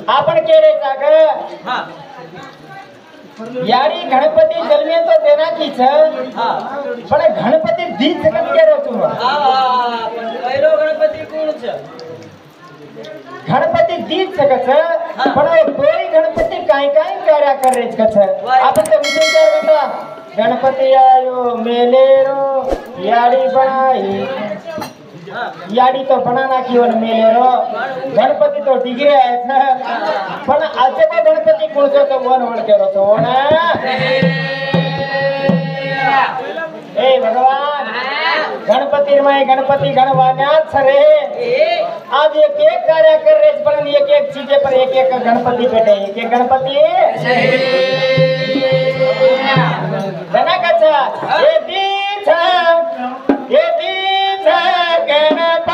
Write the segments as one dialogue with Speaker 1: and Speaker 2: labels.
Speaker 1: आपण केले ग यारी गणपती जन्मे तो देना कीच पण गणपती दी सकत केरो तू
Speaker 2: पण पहिलो गणपती कोण छ
Speaker 1: गणपती दी सकत पण तोय गणपती काय काय कार्य करेच कछ आपण तो विचार करता गणपती आयो मेलेरो यारी बनाई याडी तो बनाना किवन मेलेरो गणपती तो डिग्री आहे पण आजचे को गणपती कोणतो तो वन केरो तो ना ए भगवान गणपती में गणपती गणवान्यात सरे आज एक एक कार्य कर रे पण एक एक चीजे पर एक एक गणपती बैठे एक एक गणपती जना कचा ये दीछ गणपती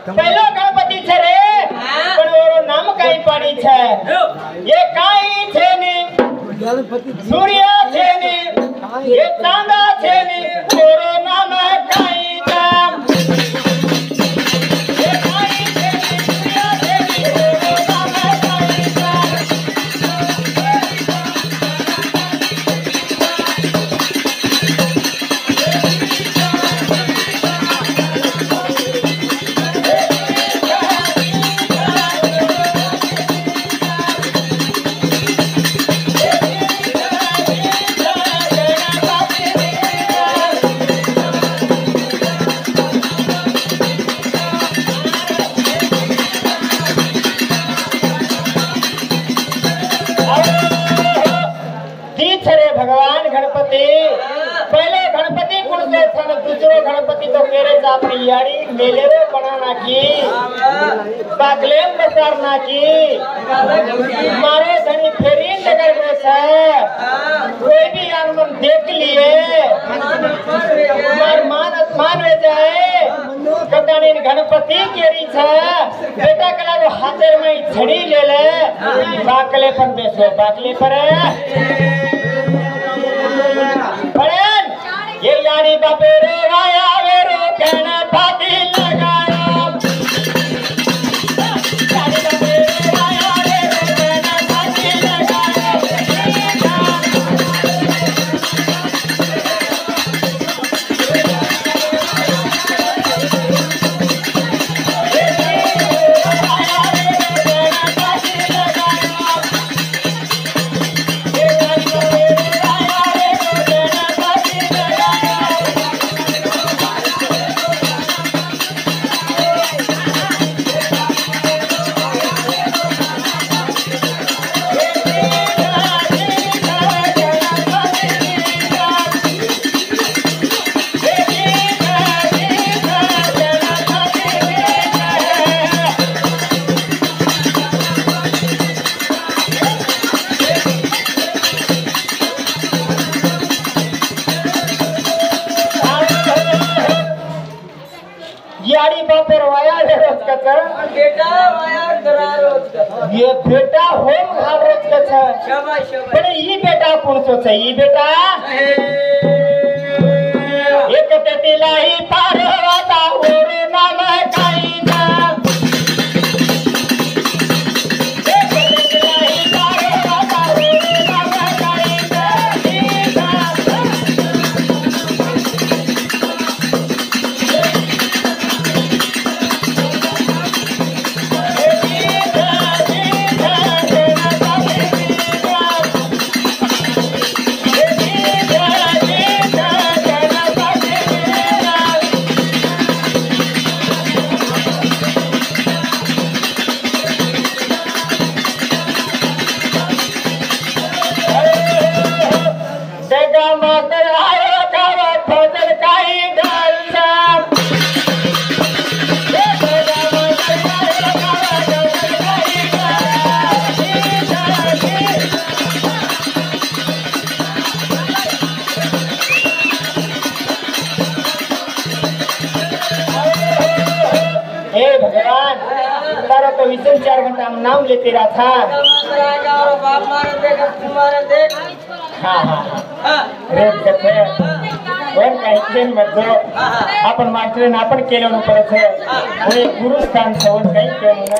Speaker 1: पहलो गणपति छे रे पण ओरो नाम काई पाड़ी छे ये काई छे नी सूर्य छे नी ये चांदा छे नी ओरो नाम काई नाम ये काई छे नी सूर्य छे नी ओरो नाम काई नाम भगवान गणपति पहले गणपति कुणसे छन दूसरो गणपति तो केरे अपनी याड़ी मेलेरो बनाना की बागले बसार ना की मारे धनी फेरी नगर में से कोई भी आनंद देख लिए मार मान में जाए कटानी गणपति केरी छे बेटा कला को हाथे में छड़ी ले ले बाकले पर बेसो बाकले पर पड़न ये यानी बापे रे आया वे रो कहना फाती लगाया यानी बापे रे आया वे रो कहना फाती लगाया ये बेटा होम घाबरत का छ
Speaker 2: शाबाश शाबाश
Speaker 1: पण ई बेटा कोण सो छ ई बेटा एक तेतिलाई पारवाता ओर नाम काही ना एक तेतिलाई पारवाता ओर नाम काही ना तो विषम 4 घंटा हम नाम लेते रहा था
Speaker 2: बाप मारे देख तुम्हारे देख
Speaker 1: हाँ रेत कथे वन काही ट्रेन मध्ये आपण मास्टरने आपण केलं परत है एक गुरुस्थान से वन काही केलं ना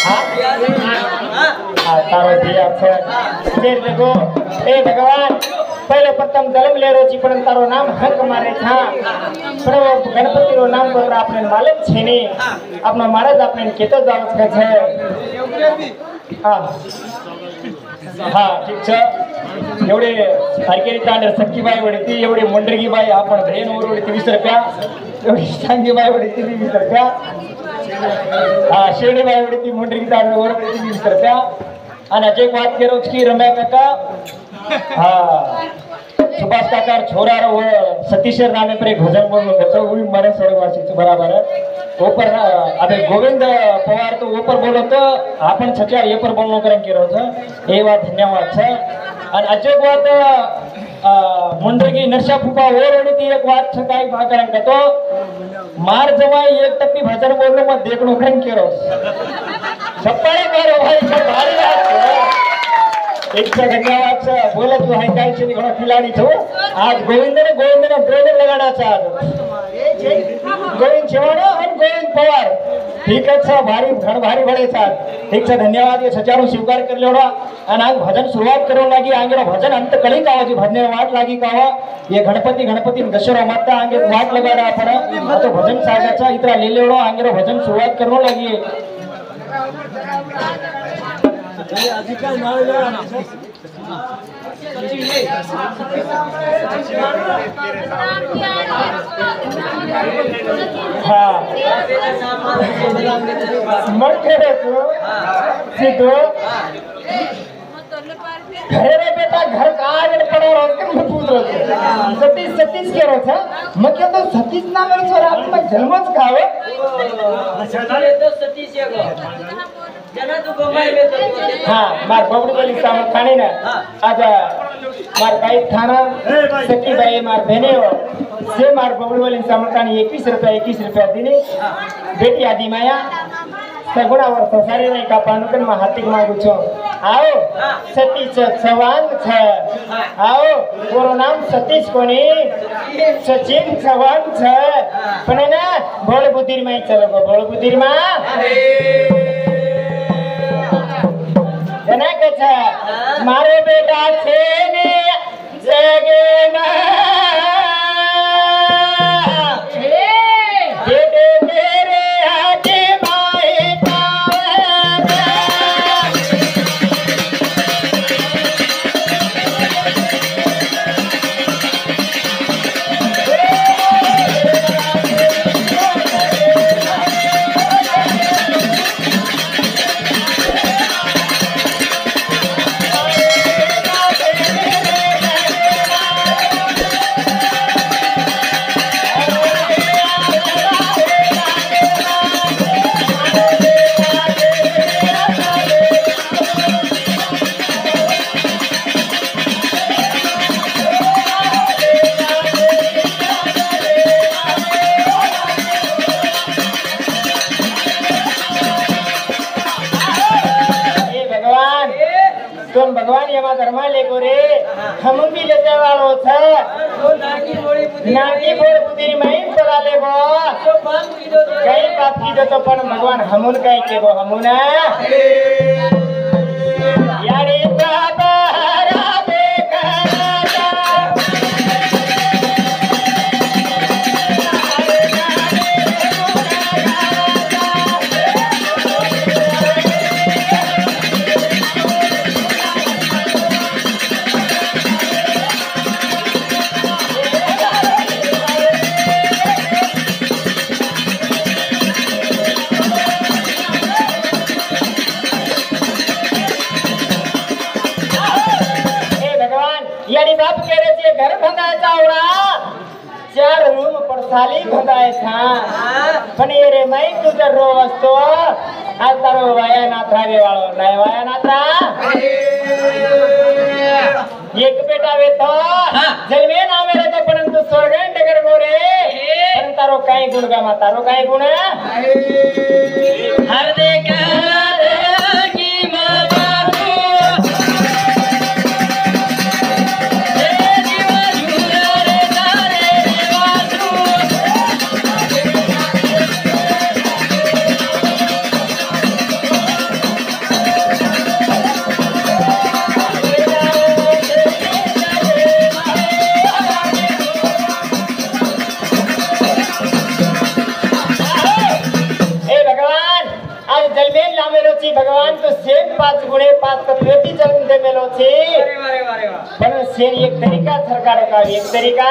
Speaker 1: हाँ तारो दिया छे देर देखो ए भगवान पहले प्रथम जन्म ले रोची पण तारो नाम हक मारे था प्रभु गणपति रो नाम पर आपने मालूम छे ने अपना महाराज आपने केतो जावत छे हाँ हाँ ठीक छे एवढे हरकेरी तांडर सखीबाई वडीती एवढे मुंडरगीबाई आपण बहीण वर वडीती 20 रुपया एवढी सांगीबाई वडीती 20 रुपया हाँ शेरडीबाई वडीती मुंडरगी तांडर वर वडीती 20 रुपया અને જે વાત કરો की रम्या काका हाँ सुभाष काका छोरा वो सतीशर नामे पर एक भजन बोलनो तो वो भी मारे स्वर्गवासी छे बराबर है ऊपर अबे गोविंद पवार तो ऊपर बोलो तो आपण छचार ये पर बोलनो करन केरो छे ए बात धन्यवाद छे અને અજય વાત मुंडरगी नरसा फूफा ओरडीती एक વાત છે કાઈ ભાગરંગ તો मार जवाई एक टप्पी भजन बोलनो में देखनो करन केरो सप्पाळे मारो भाई सब भारी बात है एक से धन्यवाद से बोले तो है काय छे घणो खिलाड़ी छो आज गोविंद ने ट्रेनर लगाड़ा छे आज गोविंद छेवाड़ो और गोविंद पवार ठीक है छे भारी घण भारी बड़े छे ठीक है धन्यवाद ये सचारो स्वीकार कर लेवडो અને આ ભજન શરૂઆત કરવા લાગી આંગેનો ભજન અંત કળી કાવા जी ભજને વાટ લાગી કાવા ये गणपति दशहरा माता आंगे वाट लगाड़ा आपण तो भजन सागा छे इतरा ले लेवडो आंगेनो भजन शुरुआत करनो लागी
Speaker 2: अधिकार नाव लेवाना
Speaker 1: हाँ मटे रे तू सीधो घरे रे बेटा घर का आगे पड़ो रोज के मैं पूछ रहा सतीश के रो था मैं क्या तो सतीश नाम रे छोरा मैं जन्मच खावे
Speaker 2: अरे तो सतीश है गो जना तू बम्बई में तो
Speaker 1: हाँ मार बबड़ी वाली सामने खाने ना आजा मार भाई थाना सकी भाई मार बहने हो से मार बबड़ी वाली सामने खाने 21 रुपया दिने बेटी आदि माया सगुणा वर्ष सारी नहीं का पानुकन में हाथिक मांगू छो आओ सतीश चव्हाण छ आओ पूरो नाम सतीश कोनी सचिन चव्हाण छ पण ना भोळ बुद्धीर में चलो भोळ बुद्धीर में जना के छ मारे बेटा छे ने जगे ना बेटे मेरे आगे तुम भगवान यमा धर्मा लेको रे हम भी लेते वालो छ
Speaker 2: तो नाकी बोली बुद्धि
Speaker 1: नाकी बोल बुद्धि में पड़ा लेको
Speaker 2: तो पाप की दो
Speaker 1: कई पाप की तो पण भगवान हमुन कई केगो हमुना यारी बाबा राधे कराता यानी बाप कह रहे थे घर बंधाए चावड़ा 4 रूम पर साली बंधाए था पण ये रे मैं तुझे रोज तो आज तारो वाया ना थावे वालो नय वाया ना था एक बेटा वे तो जन्मे ना मेरे तो परंतु स्वर्ग नगर गोरे पण तारो काई गुण गा तारो काई गुण हर देखा की मां भगवान तो सेन 5 गुणे 5 कथवेती जन्म दे मेलो छे
Speaker 2: अरे वारे वारे वाह
Speaker 1: पण सेन एक तरीका सरकार का एक तरीका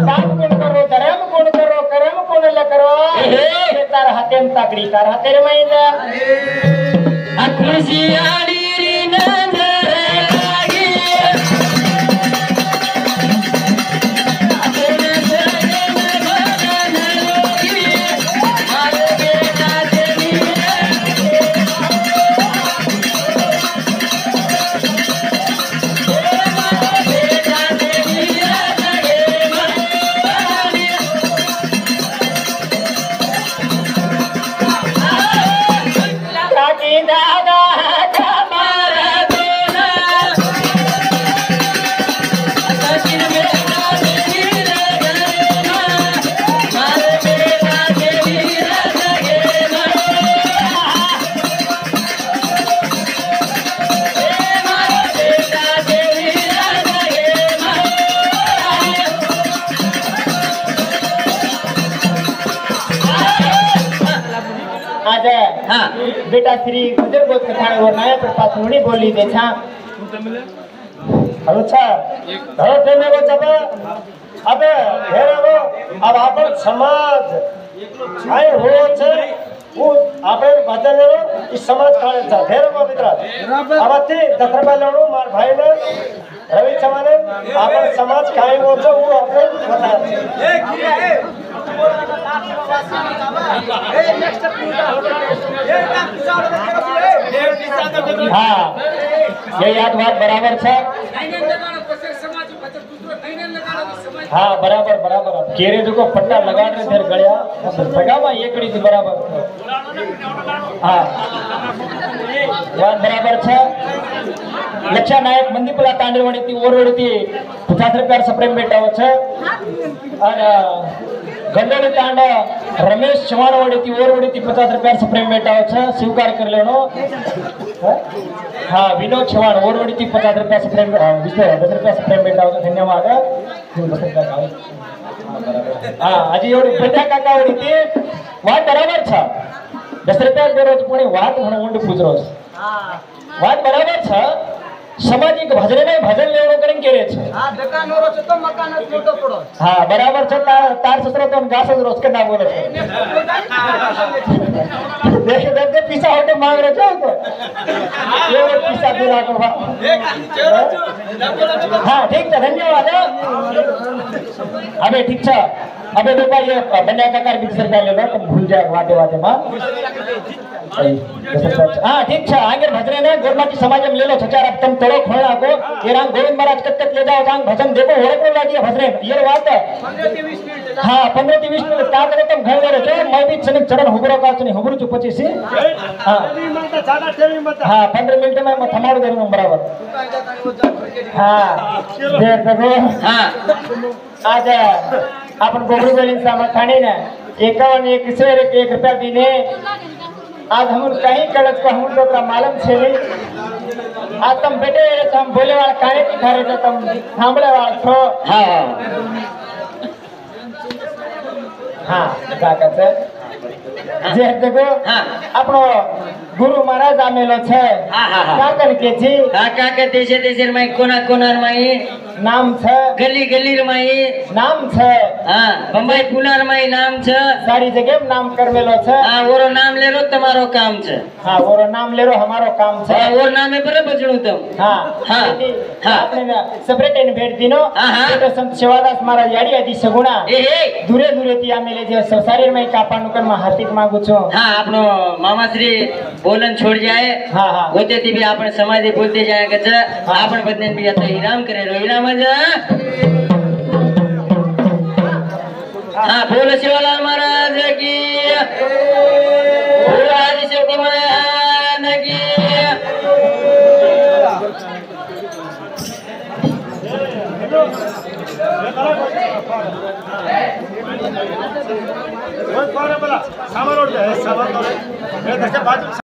Speaker 1: पाप गुण करो धर्म गुण करो कर्म गुण ल करो ये तार हातेम ताकड़ी तार हाते रे माइंदा अखुसी आड़ी री नंदर लागी दादा आज हाँ बेटा श्री गुजर गोद कथाण वो नया प्रपात मुनि बोली दे छा अच्छा धरो तेने वो जब अब हेरे वो अब आपन समाज छाय हो छे वो आपे भजन लो इस समाज काले छा हेरे वो मित्र अब ते दखरबा लड़ो मार भाई ने रवि चमाने आपन समाज काई हो छे वो आपे बता हाँ ये याद बात बराबर है हाँ बराबर बराबर केरे जो को पट्टा लगा रहे थे गड़िया सगावा ये कड़ी थी बराबर हाँ बात बराबर है लक्षा नायक मंदीपला तांडवड़ी थी ओरवड़ी थी 50 रुपया सप्रेम बेटा हो छे और गंडोली तांड रमेश चवाण वड़ी थी ओरवड़ी थी 50 रुपया सप्रेम बेटा हो छे स्वीकार कर लेनो हाँ विनोद चवाण ओरवड़ी थी 50 रुपया सप्रेम 10 रुपया सप्रेम बेटा हो धन्यवाद हाँ आज एवढी बंड्या काका वड़ी थी वाट बराबर छ 10 रुपया देरो तो कोणी वाट म्हणून उंड पूजरो वाट बराबर छ सामाजिक भजन में भजन लेवो करें केरे छे हां दुकान रो छ तो मकान छोटो पड़ो हां बराबर छ तार ससरो तो घास रोज के ना बोले छे देखे देखे पीसा होटे मांग रहे छो तो ये पीसा दिला को हां ठीक है धन्यवाद अबे ठीक छ अबे बेटा ये बन्या काका 20 रुपया ले लो तुम भूल जाए वाटे वाटे मां हां ठीक छ आगे भजने ने गोरमाटी समाज में ले लो छचार अब तुम तोड़ो खोलना को ये राम गोविंद महाराज कत ले जाओ जांग भजन देखो होरे को लागी भजने ये बात 15 से 20 मिनट हाँ 15 થી 20 મિનિટ કા કરે તમ ઘરે રહેજો मैं भी चनिक चढ़न हुबरो का चनी हुबरू चुप पची सी हाँ हाँ 15 मिनट में मैं थमाड़ दे रहा बराबर हाँ देर देखो हाँ आज अपन गोबरू बेलिन सामा खानी ना 51 1 रुपया दीने आज हम कहीं कलच को हम तो मालूम छे आज तुम बेटे तो हम बोले वाला काहे की घरे तो तुम थांबले वाला छो हाँ हाँ काका से जे देखो हाँ अपनो गुरु महाराज आमेलो छे हाँ हाँ काकन के जी हाँ काका देशे देशे में कोना कोना में नाम छे गली गली में नाम छे हाँ बम्बई पुना में नाम छे सारी जगह नाम करवेलो छे हाँ ओरो नाम ले लो तुम्हारो काम छे हाँ ओरो नाम ले लो हमारो काम छे और नाम है पर बचणू तुम हाँ हाँ हाँ आपने सेपरेट इन भेट दिनो हाँ हाँ तो संत सेवादास महाराज याडी आदि सगुणा ए दूरे दूरे ती आमेले जे शरीर में कापानु कर में हार्दिक मांगू छो हाँ आपनो मामा श्री बोलन छोड़ जाए हाँ हाँ होते थी भी आपने समाधि बोलते जाए के छे आपन बदन भी तो इनाम करे रो इनाम जा हाँ बोलो शिवलाल महाराज की बोलो आदि शक्ति महाराज की
Speaker 3: सामान